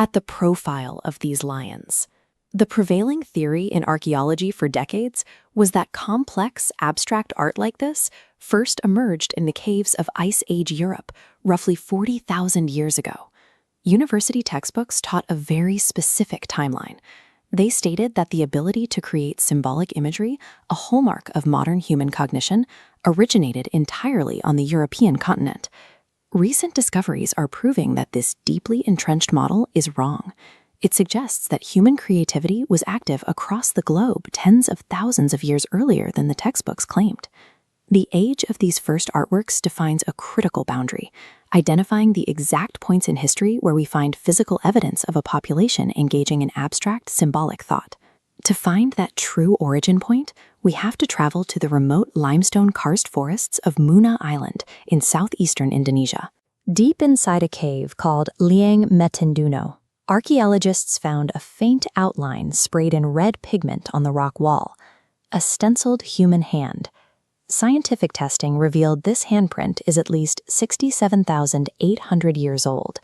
at the profile of these lions. The prevailing theory in archaeology for decades was that complex, abstract art like this first emerged in the caves of Ice Age Europe, roughly 40,000 years ago. University textbooks taught a very specific timeline. They stated that the ability to create symbolic imagery, a hallmark of modern human cognition, originated entirely on the European continent. Recent discoveries are proving that this deeply entrenched model is wrong. It suggests that human creativity was active across the globe tens of thousands of years earlier than the textbooks claimed. The age of these first artworks defines a critical boundary, identifying the exact points in history where we find physical evidence of a population engaging in abstract, symbolic thought. To find that true origin point, we have to travel to the remote limestone karst forests of Muna Island in southeastern Indonesia. Deep inside a cave called Liang Metenduno, archaeologists found a faint outline sprayed in red pigment on the rock wall, a stenciled human hand. Scientific testing revealed this handprint is at least 67,800 years old.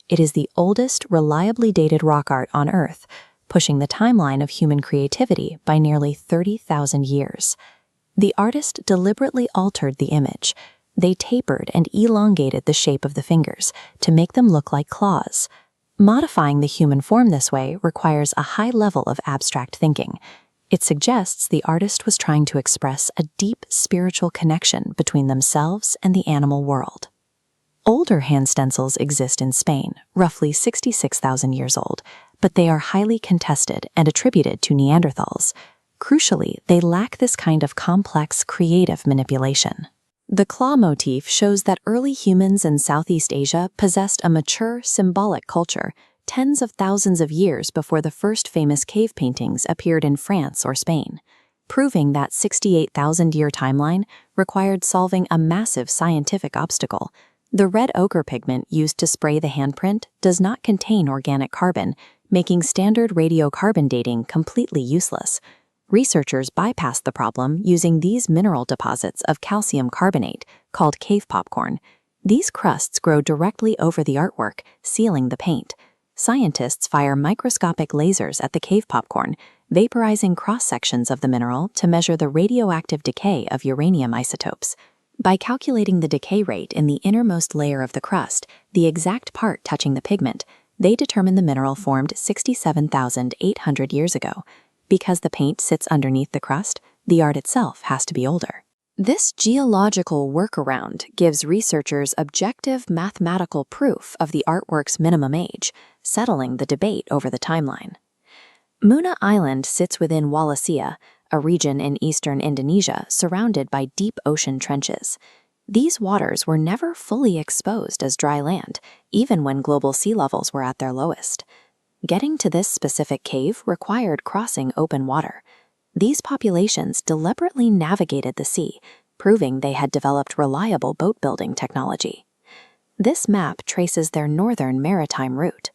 It is the oldest reliably dated rock art on Earth, pushing the timeline of human creativity by nearly 30,000 years. The artist deliberately altered the image. They tapered and elongated the shape of the fingers to make them look like claws. Modifying the human form this way requires a high level of abstract thinking. It suggests the artist was trying to express a deep spiritual connection between themselves and the animal world. Older hand stencils exist in Spain, roughly 66,000 years old, but they are highly contested and attributed to Neanderthals. Crucially, they lack this kind of complex, creative manipulation. The claw motif shows that early humans in Southeast Asia possessed a mature, symbolic culture, tens of thousands of years before the first famous cave paintings appeared in France or Spain, proving that 68,000-year timeline required solving a massive scientific obstacle. The red ochre pigment used to spray the handprint does not contain organic carbon, making standard radiocarbon dating completely useless. Researchers bypassed the problem using these mineral deposits of calcium carbonate, called cave popcorn. These crusts grow directly over the artwork, sealing the paint. Scientists fire microscopic lasers at the cave popcorn, vaporizing cross-sections of the mineral to measure the radioactive decay of uranium isotopes. By calculating the decay rate in the innermost layer of the crust, the exact part touching the pigment, they determined the mineral formed 67,800 years ago. Because the paint sits underneath the crust, the art itself has to be older. This geological workaround gives researchers objective mathematical proof of the artwork's minimum age, settling the debate over the timeline. Muna Island sits within Wallacea, a region in eastern Indonesia surrounded by deep ocean trenches. These waters were never fully exposed as dry land, even when global sea levels were at their lowest. Getting to this specific cave required crossing open water. These populations deliberately navigated the sea, proving they had developed reliable boat-building technology. This map traces their northern maritime route.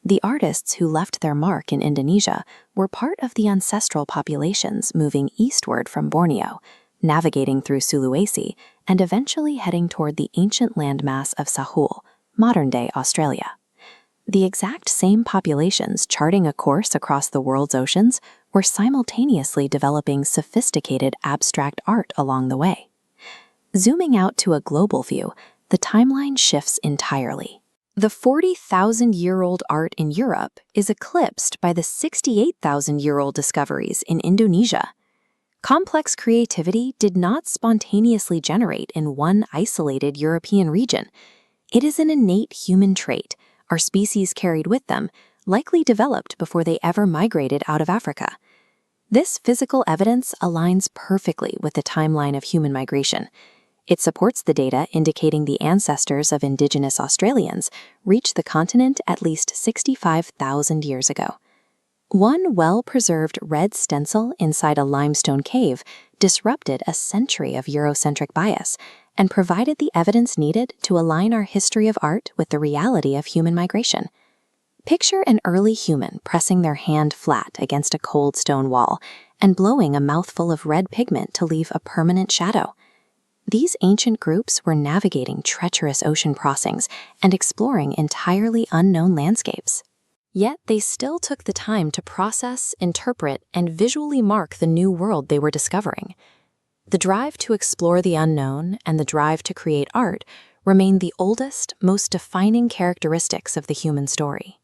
The artists who left their mark in Indonesia were part of the ancestral populations moving eastward from Borneo, navigating through Sulawesi, and eventually heading toward the ancient landmass of Sahul, modern-day Australia. The exact same populations charting a course across the world's oceans were simultaneously developing sophisticated abstract art along the way. Zooming out to a global view, the timeline shifts entirely. The 40,000-year-old art in Europe is eclipsed by the 68,000-year-old discoveries in Indonesia. Complex creativity did not spontaneously generate in one isolated European region. It is an innate human trait our species carried with them, likely developed before they ever migrated out of Africa. This physical evidence aligns perfectly with the timeline of human migration. It supports the data indicating the ancestors of indigenous Australians reached the continent at least 65,000 years ago. One well-preserved red stencil inside a limestone cave disrupted a century of Eurocentric bias and provided the evidence needed to align our history of art with the reality of human migration. Picture an early human pressing their hand flat against a cold stone wall and blowing a mouthful of red pigment to leave a permanent shadow. These ancient groups were navigating treacherous ocean crossings and exploring entirely unknown landscapes. Yet they still took the time to process, interpret, and visually mark the new world they were discovering. The drive to explore the unknown and the drive to create art remain the oldest, most defining characteristics of the human story.